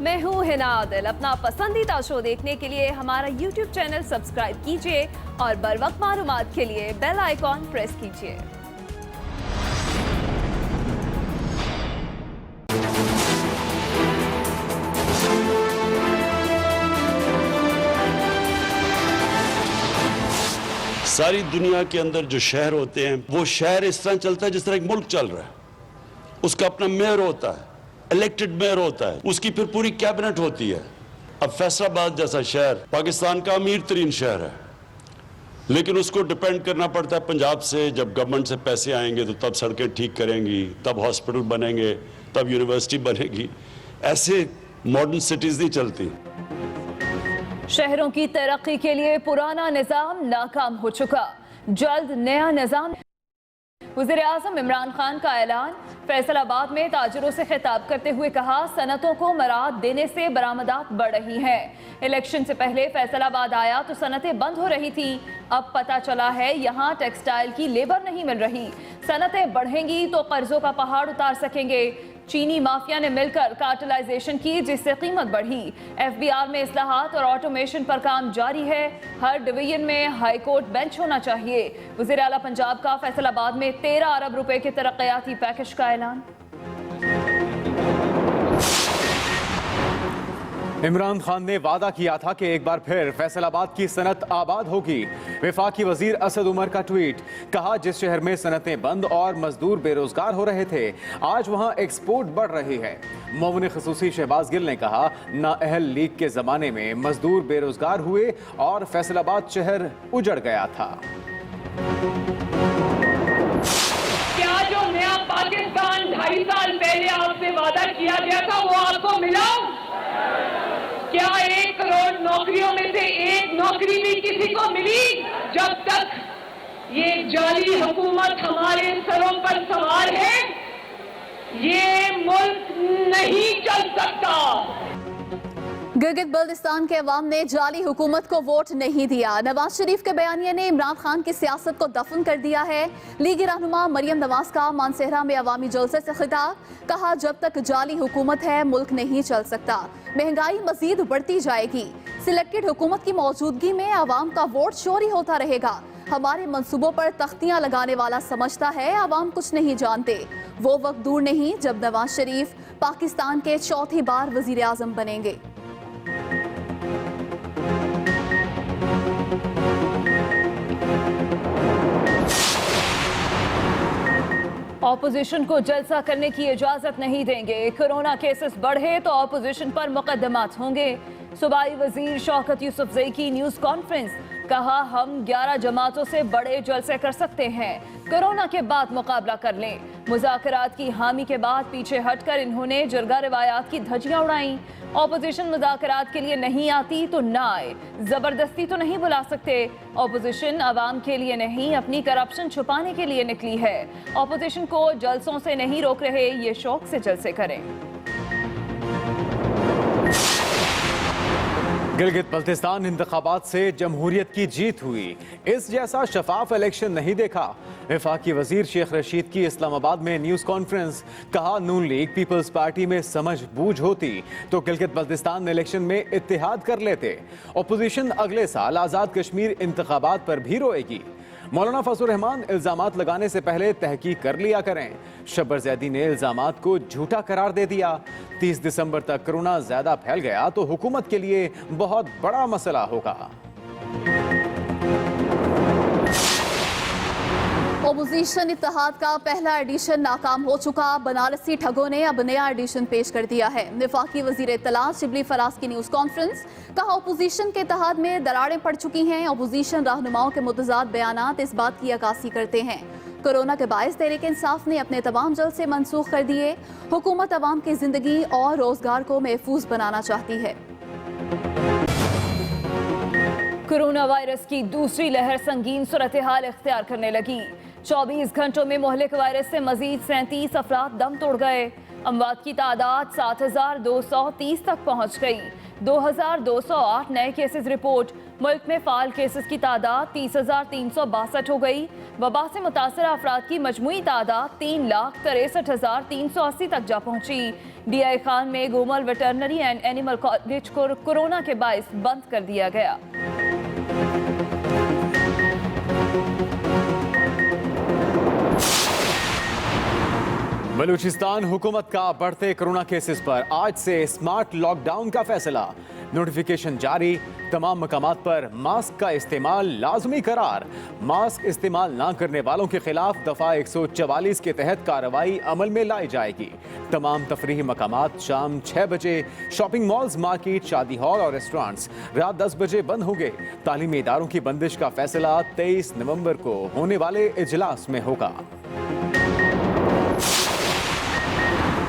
मैं हूँ हिना आदिल। अपना पसंदीदा शो देखने के लिए हमारा YouTube चैनल सब्सक्राइब कीजिए और बर वक्त मालूमात के लिए बेल आइकॉन प्रेस कीजिए। सारी दुनिया के अंदर जो शहर होते हैं वो शहर इस तरह चलता है जिस तरह एक मुल्क चल रहा है। उसका अपना मेयर होता है, इलेक्टेड मेयर होता है, उसकी फिर पूरी कैबिनेट होती है। अब फैसलाबाद जैसा शहर पाकिस्तान का अमीर तरीन शहर है, लेकिन उसको डिपेंड करना पड़ता है पंजाब से। जब गवर्नमेंट से पैसे आएंगे तो तब सड़कें ठीक करेंगी, तब हॉस्पिटल बनेंगे, तब यूनिवर्सिटी बनेगी। ऐसे मॉडर्न सिटीज नहीं चलती। शहरों की तरक्की के लिए पुराना निजाम नाकाम हो चुका, जल्द नया निजाम। वज़ीर-ए-आज़म इमरान खान का ऐलान। फैसलाबाद में ताजिरों से खिताब करते हुए कहा, सनतों को मराद देने से बरामदात बढ़ रही हैं। इलेक्शन से पहले फैसलाबाद आया तो सनतें बंद हो रही थी, अब पता चला है यहाँ टेक्सटाइल की लेबर नहीं मिल रही। सनतें बढ़ेंगी तो कर्जों का पहाड़ उतार सकेंगे। चीनी माफिया ने मिलकर कार्टेलाइजेशन की, जिससे कीमत बढ़ी। FBR में इस्लाहात और ऑटोमेशन पर काम जारी है। हर डिवीजन में हाई कोर्ट बेंच होना चाहिए। वज़ीर आला पंजाब का फैसलाबाद में 13 अरब रुपए के तरक्याती पैकेज का ऐलान। इमरान खान ने वादा किया था कि एक बार फिर फैसलाबाद की सनत आबाद होगी। वफाकी वजीर असद उमर का ट्वीट, कहा जिस शहर में सनतें बंद और मजदूर बेरोजगार हो रहे थे, आज वहां एक्सपोर्ट बढ़ रही है। मुअव्विन खुसूसी शहबाज गिल ने कहा, नाअहल लीग के जमाने में मजदूर बेरोजगार हुए और फैसलाबाद शहर उजड़ गया था। क्या जो नया पाकिस्तान 2.5 साल पहले आपसे वादा किया गया था वो आपको मिला? क्या 1 करोड़ नौकरियों में से एक नौकरी भी किसी को मिली? जब तक ये जाली हुकूमत हमारे सरों पर सवार है, ये मुल्क नहीं चल सकता। गिलगित बल्तिस्तान के अवाम ने जाली हुकूमत को वोट नहीं दिया। नवाज शरीफ के बयानिए ने इमरान खान की सियासत को दफन कर दिया है। लीगी रहनुमा मरियम नवाज का मानसेहरा में अवामी जलसे से खिताब, कहा जब तक जाली हुकूमत है मुल्क नहीं चल सकता, महंगाई मजीद बढ़ती जाएगी। सिलेक्टेड हुकूमत की मौजूदगी में अवाम का वोट चोरी होता रहेगा। हमारे मंसूबों पर तख्तियां लगाने वाला समझता है अवाम कुछ नहीं जानते। वो वक्त दूर नहीं जब नवाज शरीफ पाकिस्तान के चौथी बार वजीर आजम बनेंगे। ऑपोजिशन को जलसा करने की इजाजत नहीं देंगे। कोरोना केसेस बढ़े तो ऑपोजिशन पर मुकदमात होंगे। सूबाई वजीर शौकत यूसुफजई की न्यूज कॉन्फ्रेंस, कहा हम 11 जमातों से बड़े जलसे कर सकते हैं, कोरोना के बाद मुकाबला कर लें। मुज़ाकरात की हामी के बाद पीछे हटकर इन्होंने जरगा रिवायात की धज्जियां उड़ाई। ऑपोजिशन मुज़ाकरात के लिए नहीं आती तो ना आए, जबरदस्ती तो नहीं बुला सकते। ऑपोजिशन आवाम के लिए नहीं, अपनी करप्शन छुपाने के लिए निकली है। ऑपोजिशन को जलसों से नहीं रोक रहे, ये शौक से जलसे करें। गिलगित बल्तिस्तान इंतखाबात से जमहूरियत की जीत हुई, इस जैसा शफाफ इलेक्शन नहीं देखा। वफाकी वजीर शेख रशीद की इस्लामाबाद में न्यूज कॉन्फ्रेंस, कहा नून लीग पीपल्स पार्टी में समझ बूझ होती तो गिलगित बल्तिस्तान इलेक्शन में इत्तेहाद कर लेते। अपोजिशन अगले साल आज़ाद कश्मीर इंतखाबात पर भी रोएगी। मौलाना फजलुर रहमान, इल्जामात लगाने से पहले तहकीक कर लिया करें। शब्बर जैदी ने इल्जामात को झूठा करार दे दिया। 30 दिसंबर तक कोरोना ज्यादा फैल गया तो हुकूमत के लिए बहुत बड़ा मसला होगा। ओपोजिशन इत्तेहाद का पहला एडिशन नाकाम हो चुका। बनारसी ठगों ने अब नया एडिशन पेश कर दिया है। वफाकी वजीर इत्तलात शिबली फराज की न्यूज कॉन्फ्रेंस, कहा ओपोजिशन के इत्तेहाद में दरारें पड़ चुकी हैं। ओपोजिशन रहनुमाओं के मुतज़ाद बयानात इस बात की अक्कासी करते हैं। कोरोना के बायस तहरीक इंसाफ ने अपने तमाम जलसे मनसूख कर दिए। हुकूमत अवाम की जिंदगी और रोजगार को महफूज बनाना चाहती है। कोरोना वायरस की दूसरी लहर संगीन सूरत हाल इख्तियार करने लगी। 24 घंटों में मोहलिक वायरस से मजीद 37 अफराद दम तोड़ गए। अमवात की तादाद 7230 तक पहुंच गई। 2208 नए केसेस रिपोर्ट। मुल्क में फाल केसेस की तादाद 30,362 हो गई। वबा से मुतासरा अफराद की मजमूई तादाद 3,63,380 तक जा पहुंची। DI खान में Gomal veterinary and animal college को कोरोना के बाइस बंद कर दिया गया। बलूचिस्तान हुकूमत का बढ़ते कोरोना केसेस पर आज से स्मार्ट लॉकडाउन का फैसला। नोटिफिकेशन जारी। तमाम मकामात पर मास्क का इस्तेमाल लाजमी करार। मास्क इस्तेमाल ना करने वालों के खिलाफ दफा 144 के तहत कार्रवाई अमल में लाई जाएगी। तमाम तफरीही मकामात शाम 6 बजे, शॉपिंग मॉल्स, मार्केट, शादी हॉल और रेस्टोरेंट्स रात 10 बजे बंद होंगे। तालीमी इदारों की बंदिश का फैसला 23 नवंबर को होने वाले इजलास में होगा।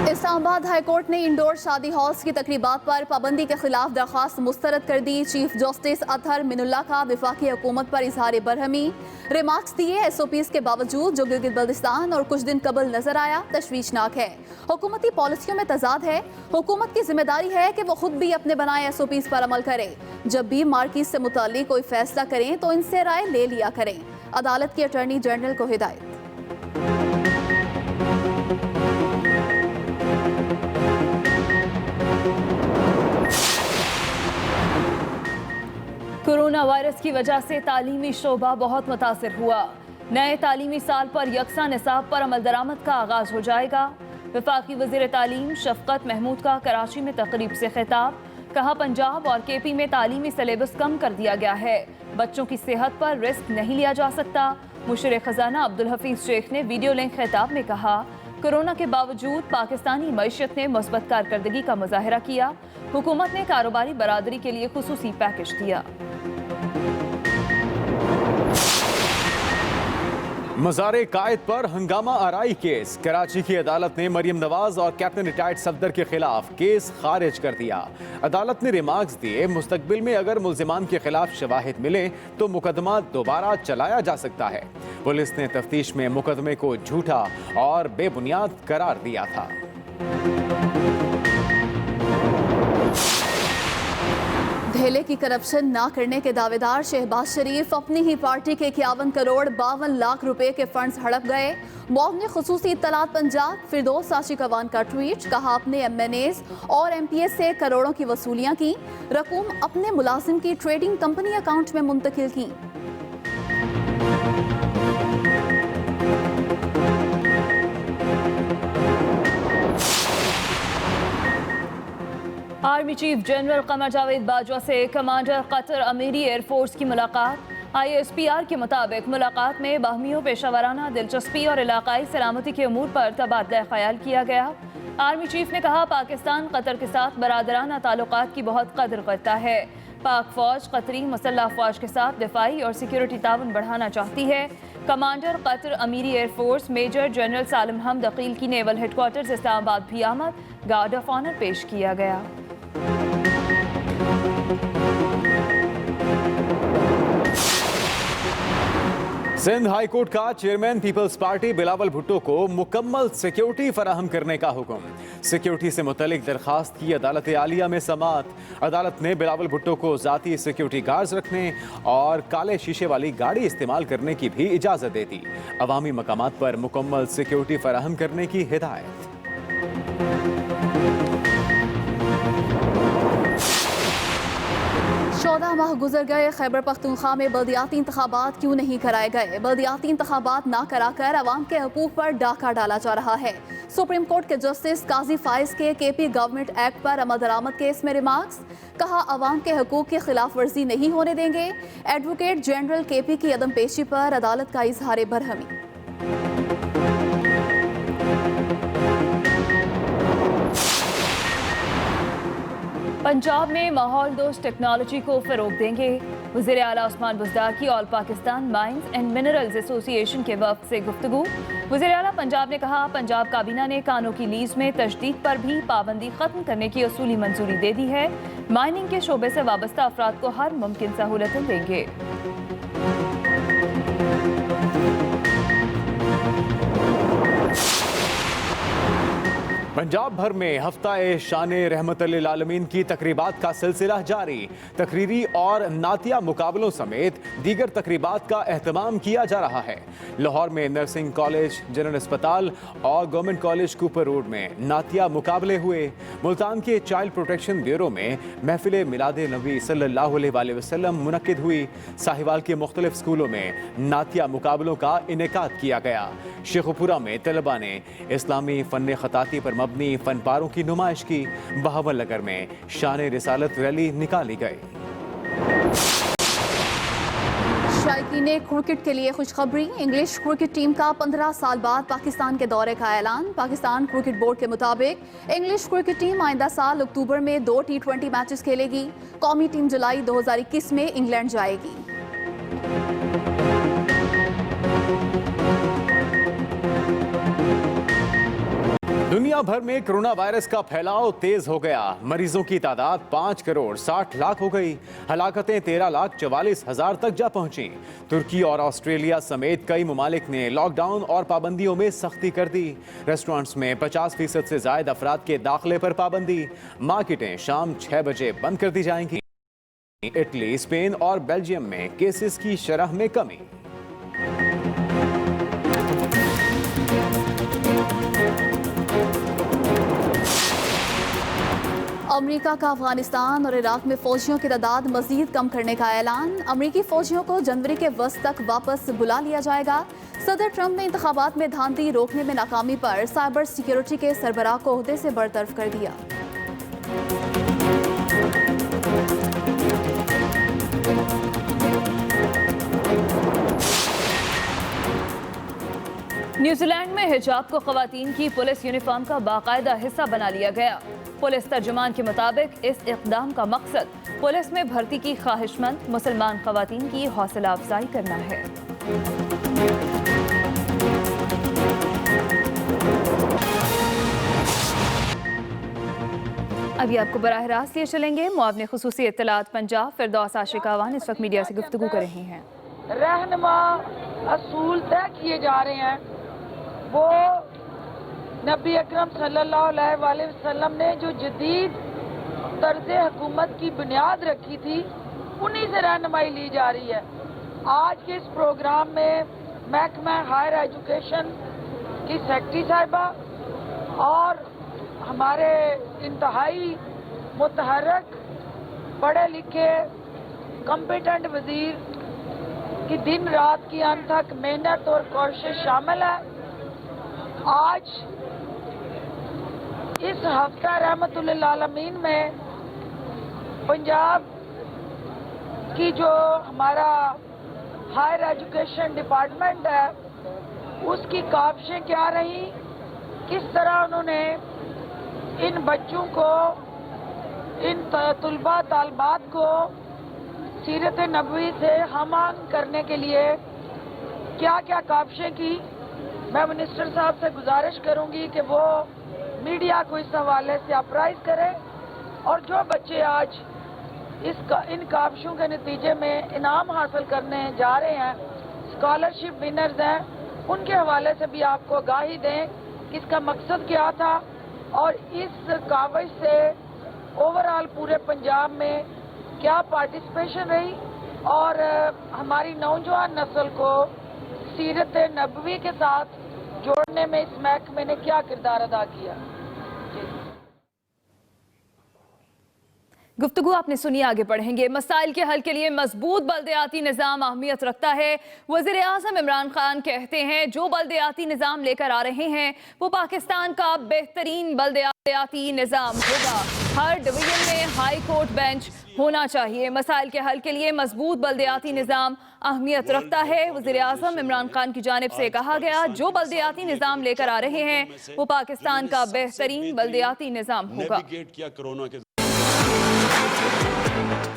इस्लामाबाद हाईकोर्ट ने इंडोर शादी हॉल्स की तकरीबात पर पाबंदी के खिलाफ दरखास्त मुस्तरद कर दी। चीफ जस्टिस अतहर मिनुल्लाह का वफाकी हुकूमत पर इजहार बरहमी। रिमार्क्स दिए SOPs के बावजूद जो गिलगित बल्तिस्तान और कुछ दिन कबल नजर आया तशवीशनाक है। हुकूमती पॉलिसियों में तजाद है। हुकूमत की जिम्मेदारी है कि वो खुद भी अपने बनाए SOPs पर अमल करे। जब भी मार्किट से मुताल्लिक कोई फैसला करें तो इनसे राय ले लिया करें। अदालत की अटॉर्नी जनरल को हिदायत। कोरोना वायरस की वजह से तालीमी शोबा बहुत मुतासिर हुआ। नए तालीमी साल पर यकसा निसाब पर अमल दरामद का आगाज हो जाएगा। वफाकी वज़ीर तालीम शफकत महमूद का कराची में तकरीब से खिताब। कहा पंजाब और KP में तालीमी सिलेबस कम कर दिया गया है। बच्चों की सेहत पर रिस्क नहीं लिया जा सकता। मुशीर खजाना अब्दुल हफीज शेख ने वीडियो लिंक खिताब में कहा कोरोना के बावजूद पाकिस्तानी मईशत ने मुस्बत कारकर्दगी का मुजाहरा किया। हुकूमत ने कारोबारी बरादरी के लिए खुसूसी पैकेज दिया। मज़ारे कायद पर हंगामा आराई केस। कराची की अदालत ने मरियम नवाज और कैप्टन रिटायर्ड सफदर के खिलाफ केस खारिज कर दिया। अदालत ने रिमार्क्स दिए मुस्तकबिल में अगर मुल्जिमान के खिलाफ शवाहिद मिले तो मुकदमा दोबारा चलाया जा सकता है। पुलिस ने तफ्तीश में मुकदमे को झूठा और बेबुनियाद करार दिया था। धेले की करप्शन ना करने के दावेदार शहबाज शरीफ अपनी ही पार्टी के 51 करोड़ 52 लाख रुपए के फंड्स हड़प गए। मौम ने खुसूसी इत्तलात पंजाब फिरदौस साशिकवान का ट्वीट। कहा अपने MNAs और MPS से करोड़ों की वसूलियां की। रकूम अपने मुलाजिम की ट्रेडिंग कंपनी अकाउंट में मुंतकिल की। Army chief general Qamar Javed Bajwa से कमांडर कतर अमीरी एयरफोर्स की मुलाकात। ISPR के मुताबिक मुलाकात में बाहमियों पेशावराना दिलचस्पी और इलाकाई सलामती के अमूर पर तबादला ख्याल किया गया। आर्मी चीफ ने कहा पाकिस्तान कतर के साथ बरादराना ताल्लुकात की बहुत कदर करता है। पाक फौज कतरी मुसल्लह अफवाज के साथ दिफाई और सिक्योरिटी ताउन बढ़ाना चाहती है। कमांडर कतर अमीरी एयरफोर्स मेजर जनरल सालिम हमद अकील की नेवल हेडक्वार्टर्स इस्लामाबाद भी आमद। गार्ड ऑफ ऑनर पेश किया गया। सिंध हाई कोर्ट का चेयरमैन पीपल्स पार्टी बिलावल भुट्टो को मुकम्मल सिक्योरिटी फराहम करने का हुक्म। सिक्योरिटी से मुतल्लिक दरखास्त की अदालत आलिया में समाअत। अदालत ने बिलावल भुट्टो को जाती सिक्योरिटी गार्ड्स रखने और काले शीशे वाली गाड़ी इस्तेमाल करने की भी इजाजत दे दी। अवामी मकामात पर मुकम्मल सिक्योरिटी फराहम करने की हिदायत। 14 माह गुजर गए। खैबर पख्तूनख्वा में बल्दियाती इंतखाबात क्यों नहीं कराए गए? बल्दियाती इंतखाबात ना कराकर अवाम के हकूक पर डाका डाला जा रहा है। सुप्रीम कोर्ट के जस्टिस काजी फाइज के KP गवर्नमेंट एक्ट पर अमल दरामद केस में रिमार्क्स। कहा अवाम के हकूक की खिलाफ वर्जी नहीं होने देंगे। एडवोकेट जनरल KP की अदम पेशी पर अदालत का इजहार बरहमी। पंजाब में माहौल दोस्त टेक्नोलॉजी को फरोग देंगे। वज़ीर आला उस्मान बुज़दार की all Pakistan mines and minerals association के वफ़द से गुफ्तगू। वज़ीर आला पंजाब ने कहा पंजाब काबीना ने कानों की लीज में तशदीद पर भी पाबंदी खत्म करने की असूली मंजूरी दे दी है। माइनिंग के शोबे से वाबस्ता अफराद को हर मुमकिन सहूलतें देंगे। पंजाब भर में हफ्ता-ए शान-ए रहमतुल आलमीन की तकरीबात का सिलसिला जारी। तकरीरी और नातिया मुकाबलों समेत दीगर तकरीबात का एहतमाम किया जा रहा है। लाहौर में नर्सिंग कॉलेज, जनरल अस्पताल और गवर्नमेंट कॉलेज कूपर रोड में नातिया मुकाबले हुए। मुल्तान के चाइल्ड प्रोटेक्शन ब्यूरो में महफिल मिलाद नबी सल्लल्लाहु अलैहि वसल्लम मुनक्किद हुई। साहिवाल के मुख्तलिफ स्कूलों में नातिया मुकाबलों का इनेकाद किया गया। शेखुपुरा में तलबा ने इस्लामी फ़न ख़ताती पर मबनी फनपारों की नुमाइश की। बहावल नगर में शान रिसालत रैली निकाली गई। शायकीन क्रिकेट के लिए खुशखबरी। इंग्लिश क्रिकेट टीम का 15 साल बाद पाकिस्तान के दौरे का ऐलान। पाकिस्तान क्रिकेट बोर्ड के मुताबिक इंग्लिश क्रिकेट टीम आइंदा साल अक्टूबर में 2 T20 मैचेस खेलेगी। कौमी टीम जुलाई 2021 में इंग्लैंड जाएगी। दुनिया भर में कोरोना वायरस का फैलाव तेज हो गया। मरीजों की तादाद 5 करोड़ 60 लाख हो गई। हलाकतें 13,44,000 तक जा पहुंची। तुर्की और ऑस्ट्रेलिया समेत कई ममालिक ने लॉकडाउन और पाबंदियों में सख्ती कर दी। रेस्टोरेंट्स में 50% से ज्यादा अफराद के दाखिले पर पाबंदी। मार्केटें शाम 6 बजे बंद कर दी जाएंगी। इटली, स्पेन और बेल्जियम में केसेस की शरह में कमी। अमेरिका का अफगानिस्तान और इराक में फौजियों की तादाद मजीद कम करने का ऐलान। अमेरिकी फौजियों को जनवरी के वस्त तक वापस बुला लिया जाएगा। सदर ट्रंप ने इंतखाबात में धांधली रोकने में नाकामी पर साइबर सिक्योरिटी के सरबराह को ओहदे से बरतरफ कर दिया। न्यूजीलैंड में हिजाब को खवातीन की पुलिस यूनिफॉर्म का बाकायदा हिस्सा बना लिया गया। पुलिस तर्जुमान के मुताबिक इस इक़दाम का मकसद पुलिस में भर्ती की ख्वाहिशमंद मुसलमान खवातीन की हौसला अफजाई करना है। अभी आपको बराह रास्त लिए चलेंगे। मुआवने खुसूसी इत्तलात पंजाब फिरदौस आशिक आवान इस वक्त मीडिया से गुफ्तगू कर रही हैं। रहनुमा असूल तय किए जा रहे हैं, वो नबी अकरम सल्लल्लाहु अलैहि वसल्लम ने जो जदीद तर्ज़ हुकूमत की बुनियाद रखी थी, उन्हीं से रहनुमाई ली जा रही है। आज के इस प्रोग्राम में महकमा हायर एजुकेशन की सेक्रेटरी साहिबा और हमारे इंतहाई मुतहर्रिक पढ़े लिखे कॉम्पिटेंट वजीर की दिन रात की अनथक मेहनत और कोशिश शामिल है। आज इस हफ्ता रहमतुल आलमीन में पंजाब की जो हमारा हायर एजुकेशन डिपार्टमेंट है, उसकी काबिशें क्या रही, किस तरह उन्होंने इन बच्चों को, इन तलबा तालबात को सीरत नबवी से हम-आहंग करने के लिए क्या क्या काबिशें की। मैं मिनिस्टर साहब से गुजारिश करूंगी कि वो मीडिया को इस हवाले से अपराइज करें और जो बच्चे आज इन काबिशों के नतीजे में इनाम हासिल करने जा रहे हैं, स्कॉलरशिप विनर्स हैं, उनके हवाले से भी आपको आगाही दें कि इसका मकसद क्या था और इस काबिश से ओवरऑल पूरे पंजाब में क्या पार्टिसिपेशन रही और हमारी नौजवान नस्ल को सीरत नबवी के साथ जोड़ने में इस महकमे ने क्या किरदार अदा किया। गुफ्तगू आपने सुनी, आगे बढ़ेंगे। मसाइल के हल के लिए मजबूत बल्दियाती निज़ाम अहमियत रखता है। वज़ीर आज़म इमरान खान कहते हैं जो बल्दियाती निज़ाम लेकर आ रहे हैं वो पाकिस्तान का बेहतरीन बल्दियाती निज़ाम होगा। हर डिवीजन में हाई कोर्ट बेंच होना चाहिए। मसाइल के हल के लिए मजबूत बल्दियाती निज़ाम अहमियत रखता है। वज़ीर आज़म इमरान खान की जानिब से कहा गया जो बल्दियाती निज़ाम लेकर आ रहे हैं वो पाकिस्तान का बेहतरीन बल्दियाती निज़ाम होगा।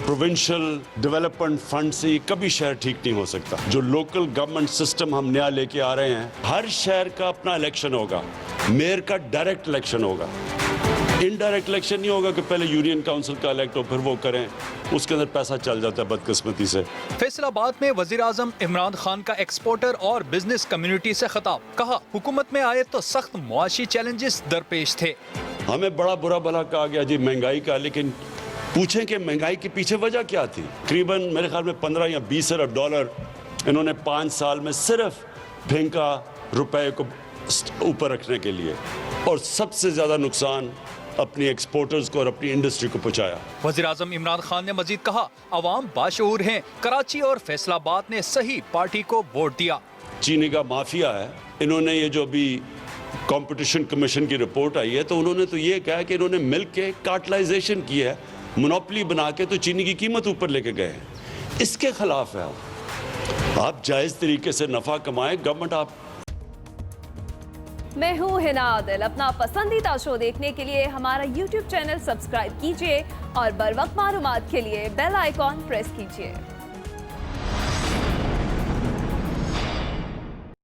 प्रोविंशियल डेवलपमेंट फंड से कभी शहर ठीक नहीं हो सकता। जो लोकल गवर्नमेंट सिस्टम हम नया लेके आ रहे हैं, हर शहर का अपना इलेक्शन होगा, मेयर का डायरेक्ट इलेक्शन होगा। इनडायरेक्ट इलेक्शन नहीं होगा कि पहले यूनियन काउंसिल का इलेक्ट हो फिर वो करें, उसके अंदर पैसा चल जाता है बदकिस्मती से। फैसलाबाद में वजीर आजम इमरान खान का एक्सपोर्टर और बिजनेस कम्युनिटी से खिताब, कहा हुकूमत में आए तो सख्त मुआशी चैलेंजेस दरपेश थे। हमें बड़ा बुरा भला कहा गया जी महंगाई का, लेकिन पूछें कि महंगाई के पीछे वजह क्या थी। तकरीबन मेरे ख्याल में 15 या 20 अरब डॉलर इन्होंने 5 साल में सिर्फ फेंका रुपए को ऊपर रखने के लिए, और सबसे ज्यादा नुकसान अपनी एक्सपोर्टर्स को और अपनी इंडस्ट्री को पहुंचाया। वजीर आजम इमरान खान ने मजीद कहा, अवाम बाशऊर हैं, कराची और फैसलाबाद ने सही पार्टी को वोट दिया। चीनी का माफिया है, इन्होंने ये जो अभी कंपटीशन कमीशन की रिपोर्ट आई है तो उन्होंने तो ये कहा कि इन्होंने मिल्क के कार्टलाइजेशन की है, मोनोपोली बना के तो चीनी की कीमत ऊपर लेके गए हैं। इसके खिलाफ है आप जायज तरीके से नफा कमाएं, गवर्नमेंट आप। मैं हूँ हिना आदिल। अपना पसंदीदा शो देखने के लिए हमारा YouTube चैनल सब्सक्राइब कीजिए और बर वक्त मालूमात के लिए बेल आइकॉन प्रेस कीजिए।